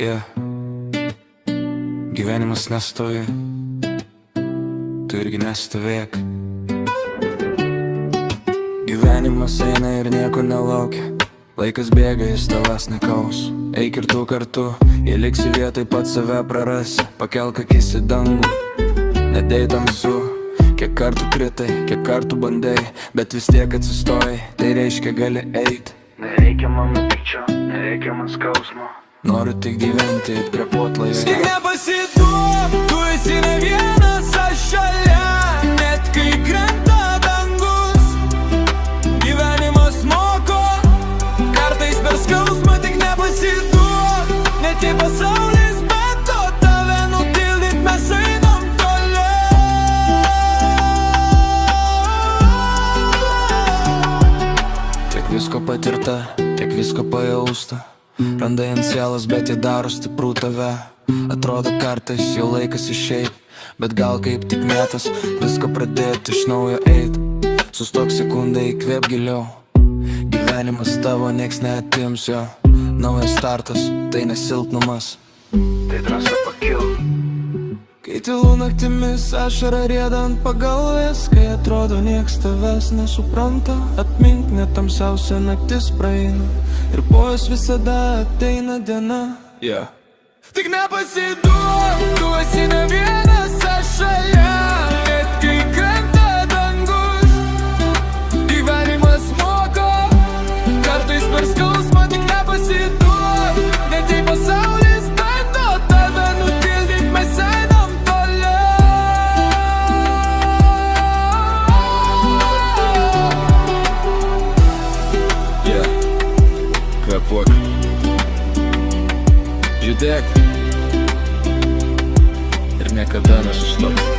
Yeah. Gyvenimas nestovi, tu irgi nestovėk. Gyvenimas eina ir nieko nelaukia, laikas bėga, jis tavęs nekaus. Eik ir tu kartu, jei liksi vietoj pats save prarasi. Pakelk akis į dangų, nedėj tamsu. Kiek kartų kritai, kiek kartų bandai, bet vis tiek atsistojai, tai reiškia gali eit. Nereikia mano pykčio, nereikia man skausmo, noriu tik gyventi ir kvėpuot laisvai. Tik nepasiduok, tu esi ne vienas, aš šalia. Net kai krenta dangus, gyvenimas moko, kartais per skausmą. Tik nepasiduok, net jei pasaulis bando tave nutildyt, mes einam toliau. Tiek visko patirta, tiek visko pajausta, randai ant sielos, bet jie daro stiprų tave. Atrodo kartais jau laikas išeit, bet gal kaip tik metas visko pradėti iš naujo eit. Sustok sekundę, įkvėp giliau, gyvenimas tavo nieks neatims jo. Naujas startas, tai nesilpnumas, tai drąsa pakil. Kai tylu naktimis ašara rieda ant pagalvės, kai atrodo nieks tavęs nesupranta, atmink, net tamsiausia naktis praeina ir po jos visada ateina diena. Yeah. Tik nepasiduok, tu esi ne vienas, aš šalia. Net kai krenta dangus, gyvenimas moko, kartais per skausmą. Tik nepasiduok, net jei pasaulis bando tave nutildyt, mes einam toliau. Yeah. Kvėpuok, judėk ir niekada nesustok.